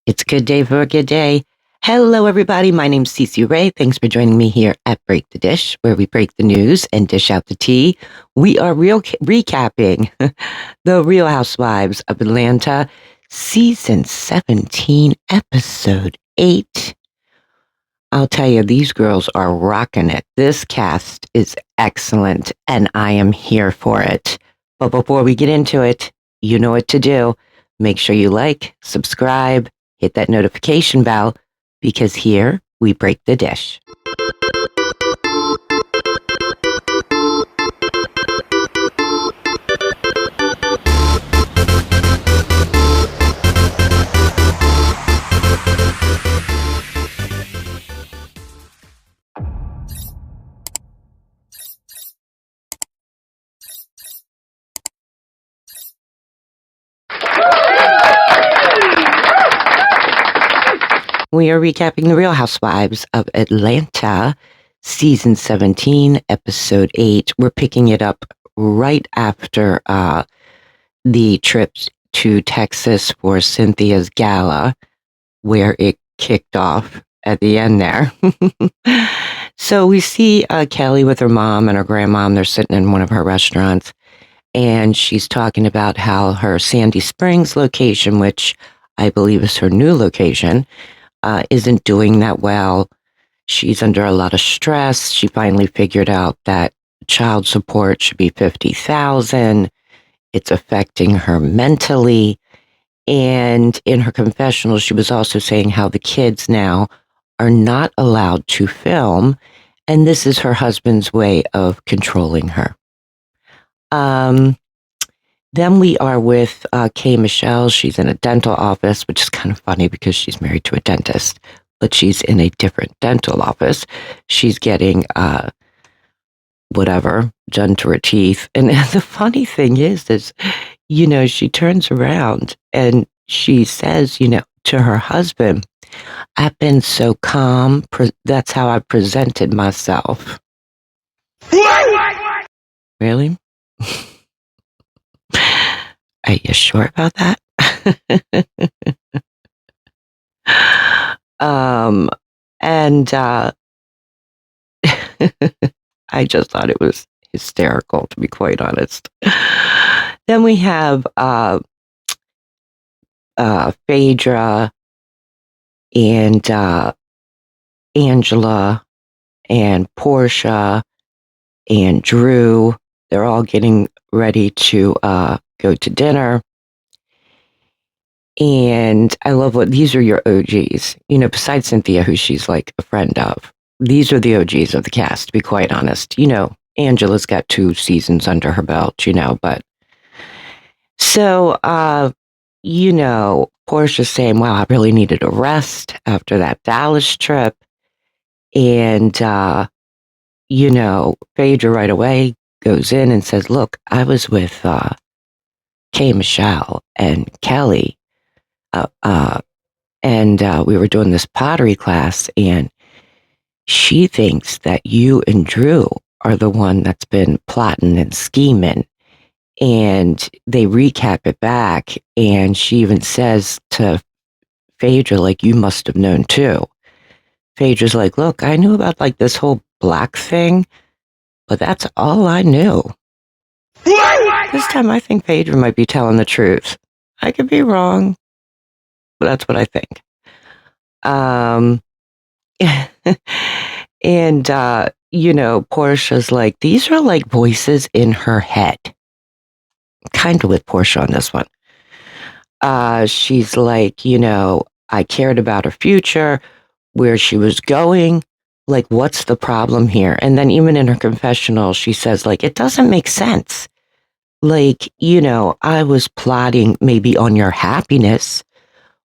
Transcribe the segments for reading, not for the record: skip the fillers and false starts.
It's a good day for a good day. Hello, everybody. My name's Cece Ray. Thanks for joining me here at Break the Dish, where we break the news and dish out the tea. We are recapping The Real Housewives of Atlanta, Season 17, Episode 8. I'll tell you, these girls are rocking it. This cast is excellent, and I am here for it. But before we get into it, you know what to do. Make sure you like, subscribe, hit that notification bell, because here we break the dish. We are recapping The Real Housewives of Atlanta, Season 17, Episode 8. We're picking it up right after the trip to Texas for Cynthia's gala, where it kicked off at the end there. So we see Kelli with her mom and her grandmom. They're sitting in one of her restaurants, and she's talking about how her Sandy Springs location, which I believe is her new location, isn't doing that well. She's under a lot of stress. She finally figured out that child support should be $50,000. It's affecting her mentally. And in her confessional, she was also saying how the kids now are not allowed to film, and this is her husband's way of controlling her. Then we are with Kay Michelle. She's in a dental office, which is kind of funny because she's married to a dentist, but she's in a different dental office. She's getting whatever done to her teeth. And the funny thing is, she turns around and she says, to her husband, I've been so calm. That's how I presented myself. Really? Are you sure about that? I just thought it was hysterical, to be quite honest. Then we have Phaedra and Angela and Porsha and Drew. They're all getting ready to go to dinner. And I love these are your OGs, besides Cynthia, who she's like a friend of. These are the OGs of the cast, to be quite honest. Angela's got 2 seasons under her belt, but so, Portia's saying, wow, I really needed a rest after that Dallas trip. And, Phaedra right away goes in and says, look, I was with Kay Michelle and Kelli, and we were doing this pottery class, and she thinks that you and Drew are the one that's been plotting and scheming. And they recap it back, and she even says to Phaedra, like, you must have known too. Phaedra's like, look, I knew about this whole black thing, but that's all I knew. This time I think Phaedra might be telling the truth. I could be wrong, but that's what I think. And, Portia's like, these are like voices in her head. Kind of with Porsha on this one. She's like, I cared about her future, where she was going. Like, what's the problem here? And then even in her confessional, she says, like, it doesn't make sense. Like, I was plotting maybe on your happiness,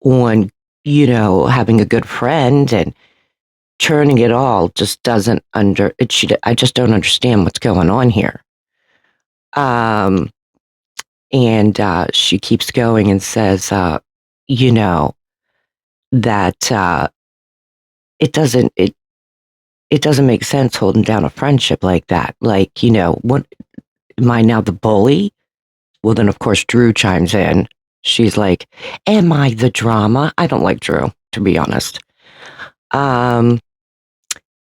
on, having a good friend, and turning it all just doesn't I just don't understand what's going on here. And she keeps going and says, that it doesn't make sense holding down a friendship like that. Like, what am I now, the bully? Well, then of course Drew chimes in. She's like, am I the drama? I don't like Drew, to be honest. Then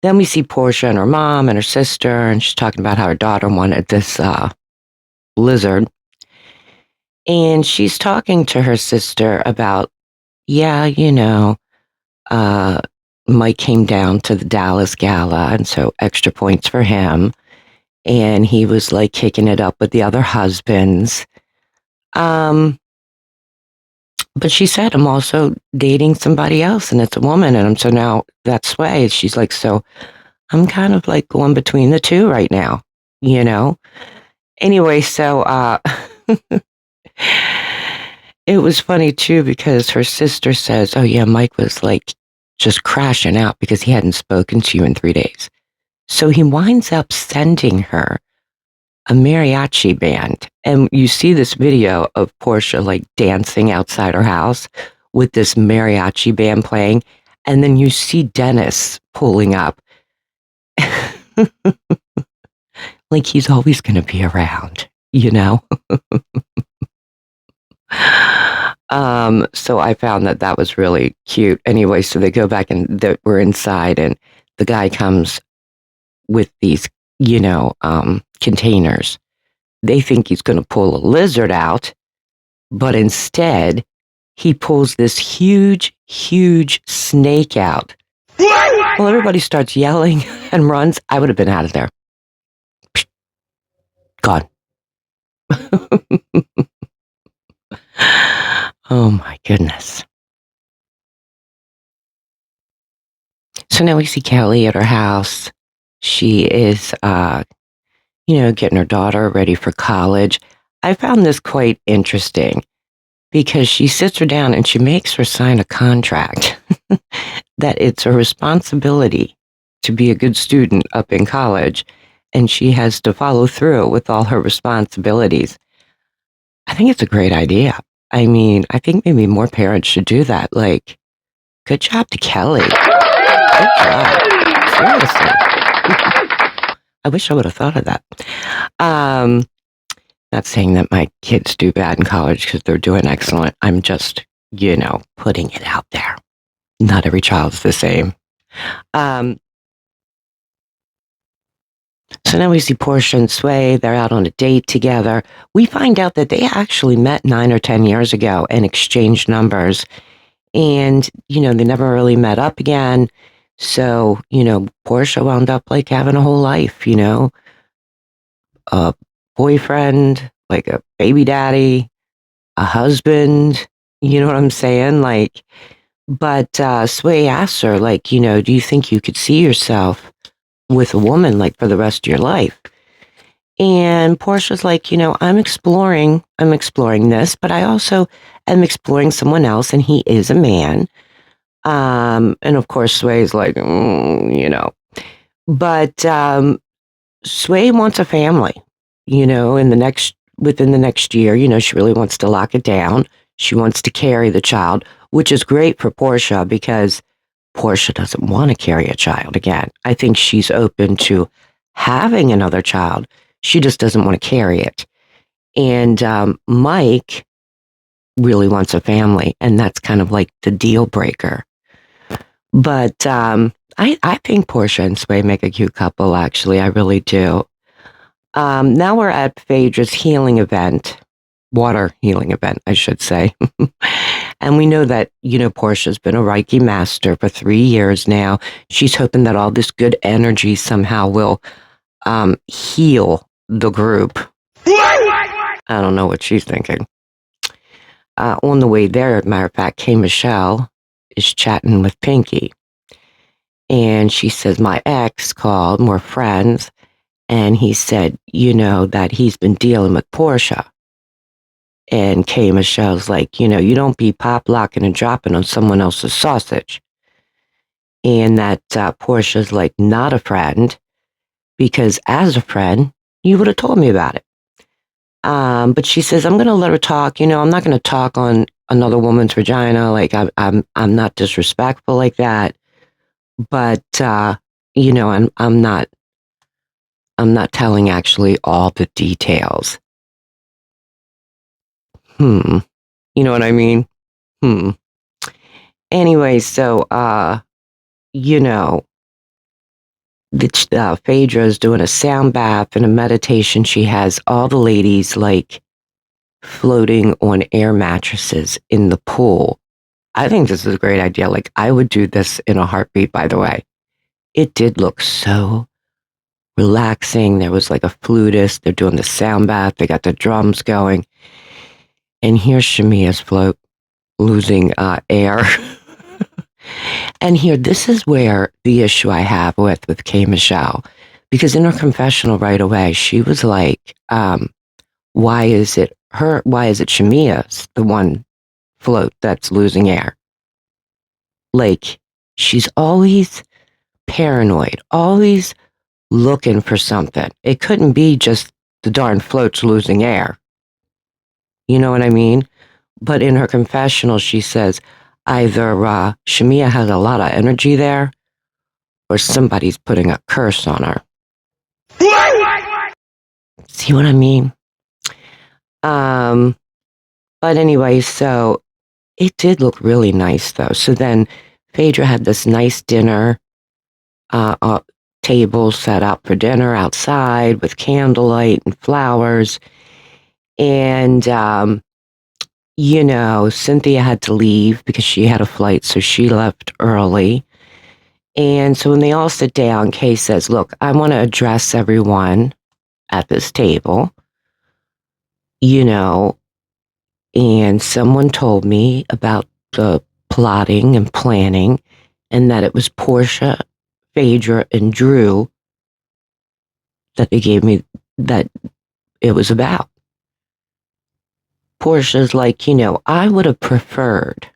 we see Porsha and her mom and her sister, and she's talking about how her daughter wanted this lizard. And she's talking to her sister about, yeah, Mike came down to the Dallas gala, and so extra points for him. And he was like kicking it up with the other husbands. But she said, I'm also dating somebody else, and it's a woman. And so now that's why she's like, so I'm kind of like going between the two right now, Anyway, so it was funny too, because her sister says, oh yeah, Mike was like just crashing out because he hadn't spoken to you in 3 days. So he winds up sending her a mariachi band. And you see this video of Porsha like dancing outside her house with this mariachi band playing. And then you see Dennis pulling up. Like he's always going to be around, So I found that was really cute. Anyway, so they go back and we're inside, and the guy comes with these, containers. They think he's going to pull a lizard out, but instead he pulls this huge, huge snake out. Well, everybody starts yelling and runs. I would have been out of there. Gone. Oh my goodness. So now we see Kelli at her house. She is, getting her daughter ready for college. I found this quite interesting because she sits her down and she makes her sign a contract that it's a responsibility to be a good student up in college, and she has to follow through with all her responsibilities. I think it's a great idea. I mean, I think maybe more parents should do that. Like, good job to Kelli. Good job. Seriously. I wish I would have thought of that. Not saying that my kids do bad in college because they're doing excellent. I'm just, putting it out there. Not every child's the same. So now we see Porsha and Sway. They're out on a date together. We find out that they actually met 9 or 10 years ago and exchanged numbers. And, they never really met up again. So, Porsha wound up like having a whole life, a boyfriend, like a baby daddy, a husband, you know what I'm saying? Like, but Sway asks her, like, do you think you could see yourself with a woman like for the rest of your life? And Portia's like, I'm exploring this, but I also am exploring someone else, and he is a man. And of course, Sway's like, but Sway wants a family, within the next year. She really wants to lock it down. She wants to carry the child, which is great for Porsha because Porsha doesn't want to carry a child again. I think she's open to having another child. She just doesn't want to carry it. And Mike really wants a family, and that's kind of like the deal breaker. But I think Porsha and Sway make a cute couple, actually. I really do. Now we're at Phaedra's healing event, water healing event, I should say. And we know that, Porsha's been a Reiki master for 3 years now. She's hoping that all this good energy somehow will heal the group. I don't know what she's thinking. On the way there, as a matter of fact, K. Michelle is chatting with Pinky. And she says, my ex called, we're friends. And he said, that he's been dealing with Porsha. And K. Michelle's like, you don't be pop locking and dropping on someone else's sausage. And that Portia's like, not a friend, because as a friend, you would have told me about it. But she says, I'm going to let her talk. I'm not going to talk on another woman's vagina. Like I'm not disrespectful like that. But, I'm not telling actually all the details. You know what I mean? Anyway, so, Phaedra is doing a sound bath and a meditation. She has all the ladies like floating on air mattresses in the pool. I think this is a great idea. Like, I would do this in a heartbeat, by the way. It did look so relaxing. There was like a flutist. They're doing the sound bath. They got the drums going. And here's Shamea's float losing air. And here, this is where the issue I have with K. Michelle. Because in her confessional right away, she was like, why is it Shamea's the one float that's losing air? Like, she's always paranoid, always looking for something. It couldn't be just the darn float's losing air. You know what I mean? But in her confessional, she says either Shamea has a lot of energy there or somebody's putting a curse on her. See what I mean? But anyway, so it did look really nice, though. So then Phaedra had this nice dinner table set up for dinner outside with candlelight and flowers. And, Cynthia had to leave because she had a flight, so she left early. And so when they all sit down, Kay says, look, I want to address everyone at this table, and someone told me about the plotting and planning and that it was Porsha, Phaedra, and Drew that they gave me that it was about. Porsha's like, I would have preferred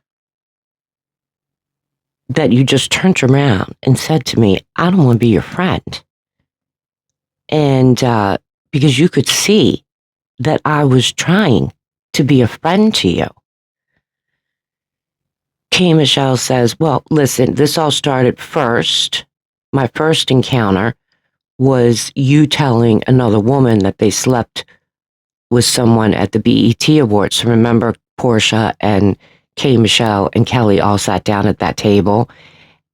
that you just turned around and said to me, I don't want to be your friend. And because you could see that I was trying to be a friend to you. K. Michelle says, well, listen, this all started first. My first encounter was you telling another woman that they slept with someone at the BET Awards. So remember, Porsha and K. Michelle and Kelli all sat down at that table.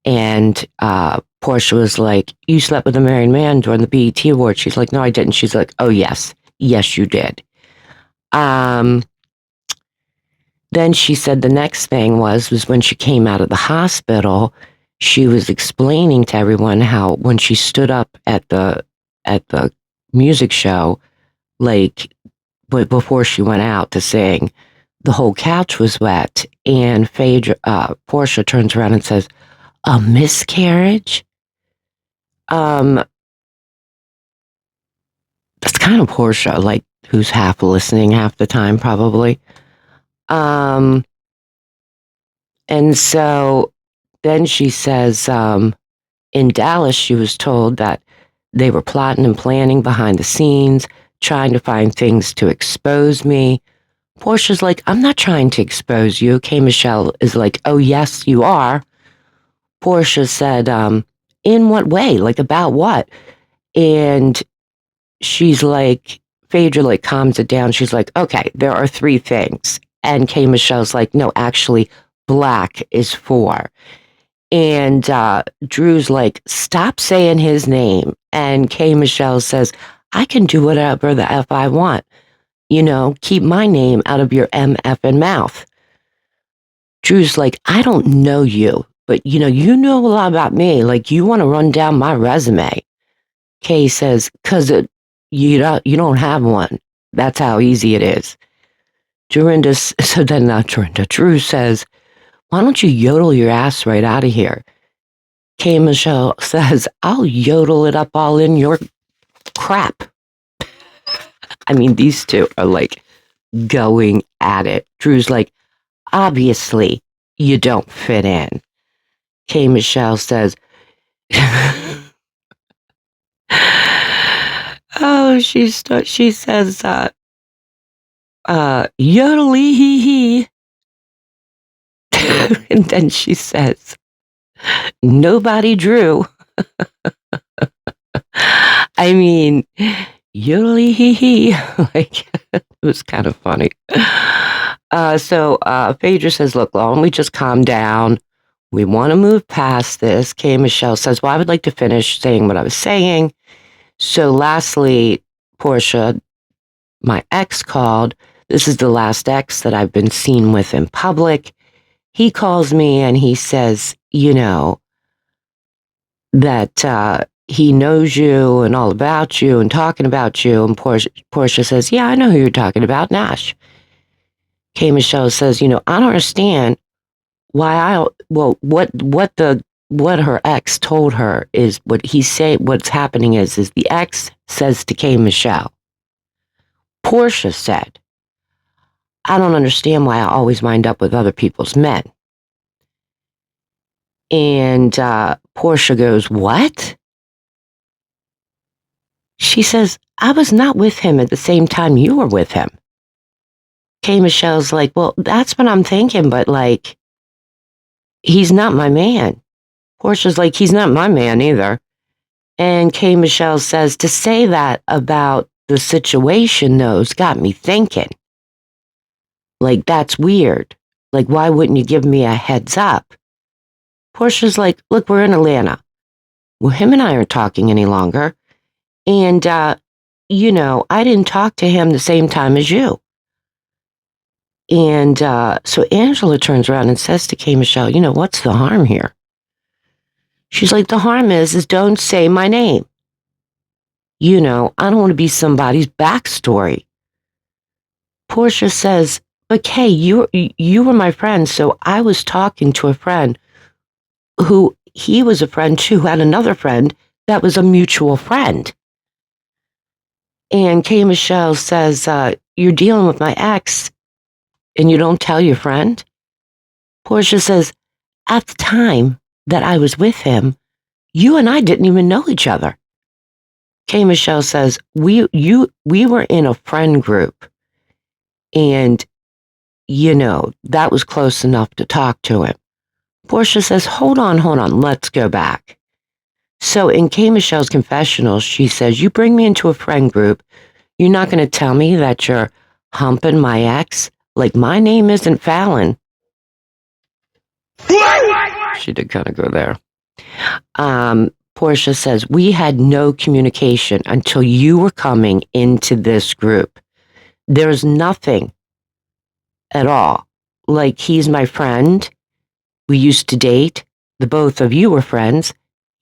And Porsha was like, you slept with a married man during the BET Awards. She's like, no, I didn't. She's like, oh, yes. Yes, you did. Then she said the next thing was when she came out of the hospital, she was explaining to everyone how when she stood up at the music show, like before she went out to sing, the whole couch was wet. And Porsha turns around and says, a miscarriage? That's kind of Porsha, like who's half listening half the time, probably. And so then she says, in Dallas, she was told that they were plotting and planning behind the scenes, trying to find things to expose me. Porsha's like, I'm not trying to expose you. K. Michelle is like, oh, yes, you are. Porsha said, in what way? Like, about what? And she's like, Phaedra like calms it down. She's like, okay, there are 3 things. And K. Michelle's like, no, actually, black is 4. And Drew's like, stop saying his name. And K. Michelle says, I can do whatever the F I want. Keep my name out of your MFing mouth. Drew's like, I don't know you, but you know a lot about me. Like, you want to run down my resume. Kay says, because you don't have one. That's how easy it is. Drew says, why don't you yodel your ass right out of here? K. Michelle says, I'll yodel it up all in your crap. I mean, these two are like going at it. Drew's like, obviously, you don't fit in. K. Michelle says, oh, she says, yodely hee hee. And then she says, nobody Drew. I mean, yodely hee hee. Like, it was kind of funny. So Phaedra says, look, why don't we just calm down? We want to move past this. K. Michelle says, well, I would like to finish saying what I was saying. So lastly, Porsha, my ex, called. This is the last ex that I've been seen with in public. He calls me and he says, that he knows you and all about you and talking about you. And Porsha says, yeah, I know who you're talking about, Nash. K. Michelle says, I don't understand why what her ex told her is what's happening is the ex says to K. Michelle, Porsha said, I don't understand why I always wind up with other people's men. And Porsha goes, what? She says, I was not with him at the same time you were with him. K. Michelle's like, well, that's what I'm thinking, but like, he's not my man. Porsha's like, he's not my man either. And K. Michelle says, to say that about the situation, though, has got me thinking. Like, that's weird. Like, why wouldn't you give me a heads up? Porsha's like, look, we're in Atlanta. Well, him and I aren't talking any longer. And, I didn't talk to him the same time as you. And so Angela turns around and says to K. Michelle, what's the harm here? She's like, the harm is don't say my name. I don't want to be somebody's backstory. Porsha says, but Kay, you were my friend, so I was talking to a friend who he was a friend too, who had another friend that was a mutual friend. And K. Michelle says, you're dealing with my ex and you don't tell your friend? Porsha says, at the time that I was with him, you and I didn't even know each other. K. Michelle says, we were in a friend group and, that was close enough to talk to him. Porsha says, hold on, let's go back. So in K. Michelle's confessional, she says, you bring me into a friend group. You're not going to tell me that you're humping my ex? Like, my name isn't Fallon. She did kind of go there. Porsha says, we had no communication until you were coming into this group. There's nothing at all. Like, he's my friend. We used to date. The both of you were friends.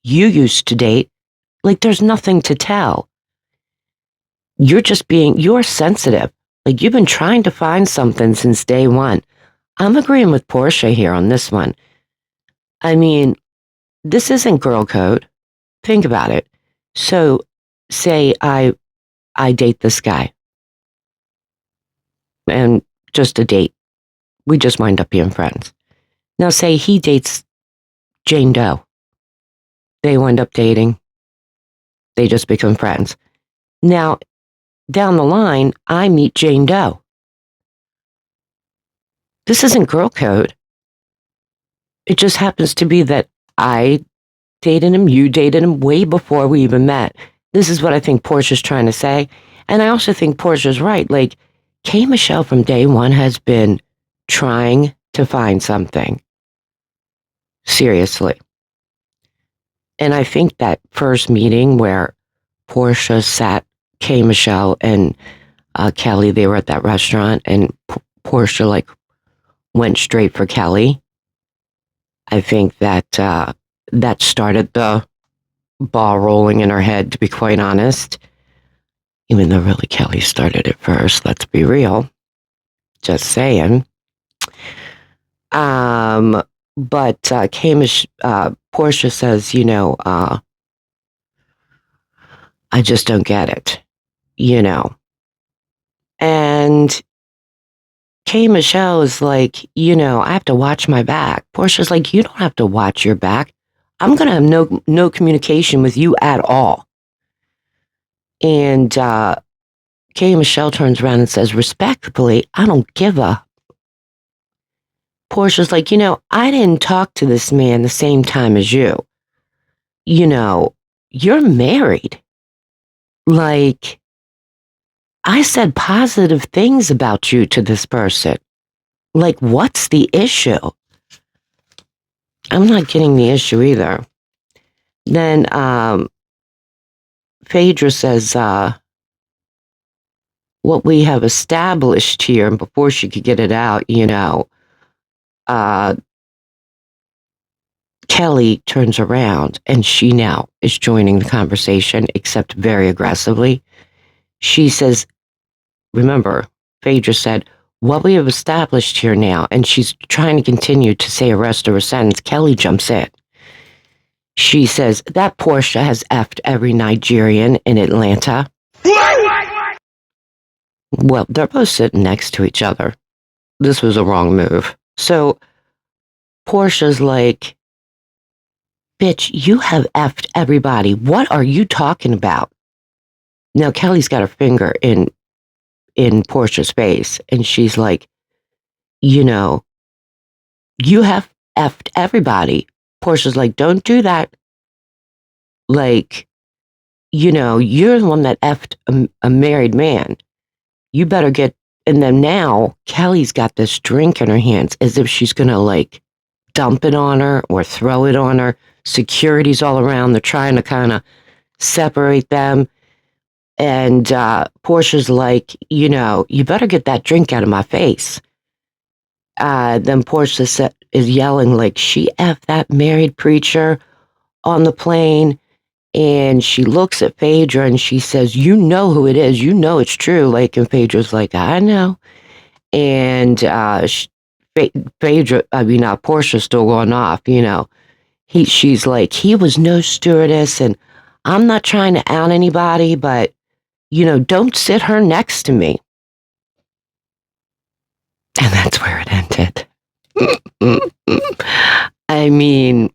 You used to date. Like, there's nothing to tell. You're sensitive. Like, you've been trying to find something since day one. I'm agreeing with Porsha here on this one. I mean, this isn't girl code. Think about it. So, say I date this guy. And just a date. We just wind up being friends. Now, say he dates Jane Doe. They wind up dating. They just become friends. Now, down the line, I meet Jane Doe. This isn't girl code. It just happens to be that I dated him, you dated him way before we even met. This is what I think Porsha's trying to say. And I also think Porsha's right. Like, K. Michelle from day one has been trying to find something. Seriously. And I think that first meeting where Porsha sat K. Michelle and Kelli, they were at that restaurant, and Porsha went straight for Kelli. I think that that started the ball rolling in her head, to be quite honest. Even though really Kelli started it first, let's be real. Just saying. But Porsha says, I just don't get it, And K. Michelle is like, I have to watch my back. Porsha's like, you don't have to watch your back. I'm going to have no communication with you at all. And K. Michelle turns around and says, respectfully, I don't give a. Porsha's like, I didn't talk to this man the same time as you. You're married. Like, I said positive things about you to this person. Like, what's the issue? I'm not getting the issue either. Then Phaedra says, what we have established here, and before she could get it out, Kelli turns around and she now is joining the conversation, except very aggressively. She says, remember, Phaedra said, what we have established here now, and she's trying to continue to say a rest of her sentence. Kelli jumps in. She says, that Porsha has effed every Nigerian in Atlanta. Well, they're both sitting next to each other. This was a wrong move. So Porsha's like, bitch, you have effed everybody. What are you talking about? Now, Kelli's got her finger in Porsha's face, and she's like, you have effed everybody. Porsha's like, don't do that. Like, you're the one that effed a married man. You better get, and then now Kelli's got this drink in her hands as if she's going to like dump it on her or throw it on her. Security's all around. They're trying to kind of separate them. And Porsha's like, you better get that drink out of my face. Then Porsha is yelling like she effed that married preacher on the plane. And she looks at Phaedra and she says, you know who it is. You know it's true. Like, and Phaedra's like, I know. And Porsha's still going off, She's like, he was no stewardess, and I'm not trying to out anybody, but, don't sit her next to me. And that's where it ended. I mean,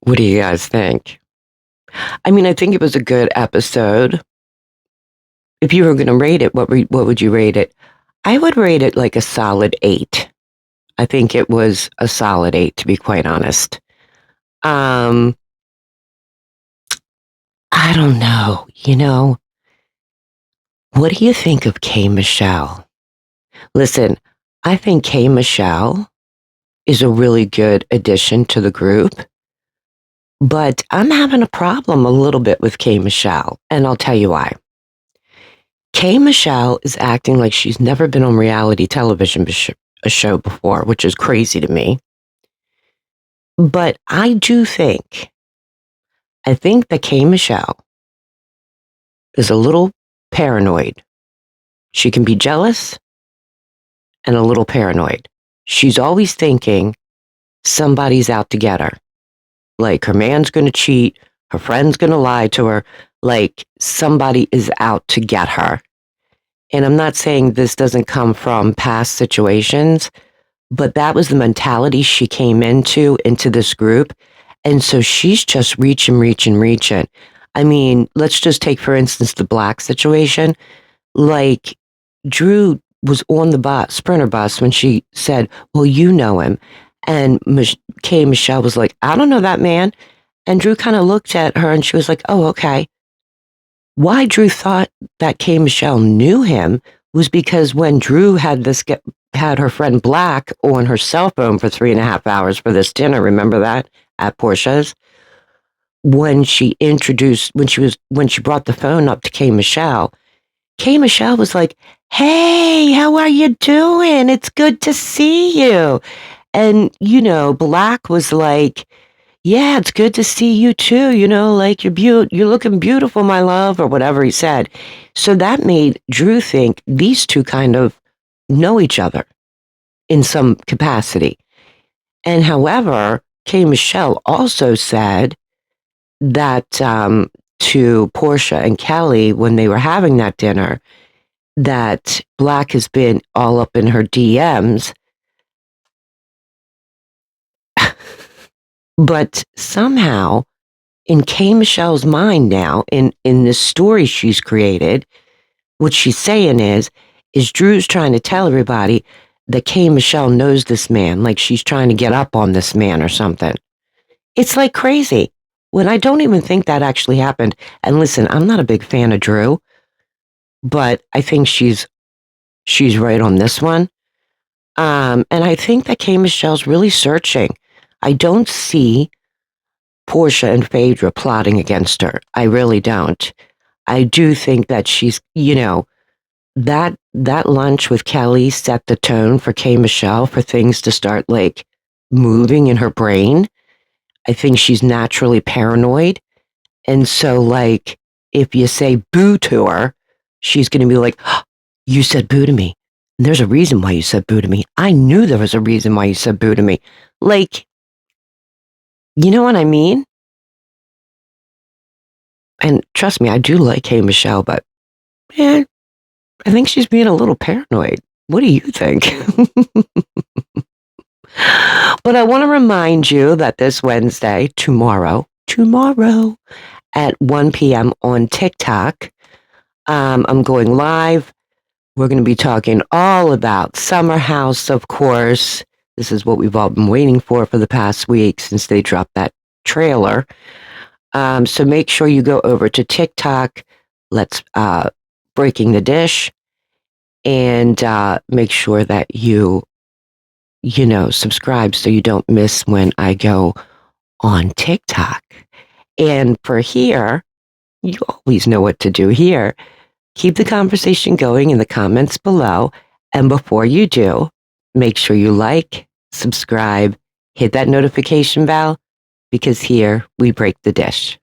what do you guys think? I mean, I think it was a good episode. If you were going to rate it, what would you rate it? I would rate it like a solid 8. I think it was a solid 8, to be quite honest. I don't know. What do you think of K. Michelle? Listen, I think K. Michelle is a really good addition to the group, but I'm having a problem a little bit with K. Michelle, and I'll tell you why. K. Michelle is acting like she's never been on reality television a show before, which is crazy to me. But I think that K. Michelle is a little paranoid. She can be jealous and a little paranoid. She's always thinking somebody's out to get her. Like her man's going to cheat, her friend's going to lie to her, like somebody is out to get her. And I'm not saying this doesn't come from past situations, but that was the mentality she came into this group. And so she's just reaching. I mean, let's just take, for instance, the Black situation. Like, Drew was on the Sprinter bus when she said, well, you know him. And K. Michelle was like, I don't know that man. And Drew kind of looked at her and she was like, oh, okay. Why Drew thought that K. Michelle knew him was because when Drew had her friend Black on her cell phone for 3.5 hours for this dinner, remember that, at Porsha's? When she brought the phone up to K. Michelle was like, hey, how are you doing? It's good to see you. And, Black was like, yeah, it's good to see you too. Like you're looking beautiful, my love, or whatever he said. So that made Drew think these two kind of know each other in some capacity. And however, K. Michelle also said that to Porsha and Kelli when they were having that dinner, that Black has been all up in her DMs. But somehow, in K. Michelle's mind now, in this story she's created, what she's saying is Drew's trying to tell everybody that K. Michelle knows this man, like she's trying to get up on this man or something. It's like crazy. When I don't even think that actually happened. And listen, I'm not a big fan of Drew, but I think she's she's right on this one. And I think that K. Michelle's really searching. I don't see Porsha and Phaedra plotting against her. I really don't. I do think that she's, that lunch with Kelli set the tone for K. Michelle for things to start like moving in her brain. I think she's naturally paranoid. And so, like, if you say boo to her, she's going to be like, oh, you said boo to me. And there's a reason why you said boo to me. I knew there was a reason why you said boo to me. Like, you know what I mean? And trust me, I do like Hey Michelle, but man, I think she's being a little paranoid. What do you think? But I want to remind you that this Wednesday, tomorrow at 1 p.m. on TikTok, I'm going live. We're going to be talking all about Summer House, of course. This is what we've all been waiting for the past week since they dropped that trailer. So make sure you go over to TikTok. Let's Breaking the Dish, and make sure that you subscribe so you don't miss when I go on TikTok. And for here, you always know what to do here. Keep the conversation going in the comments below. And before you do, make sure you like, subscribe, hit that notification bell, because here we break the dish.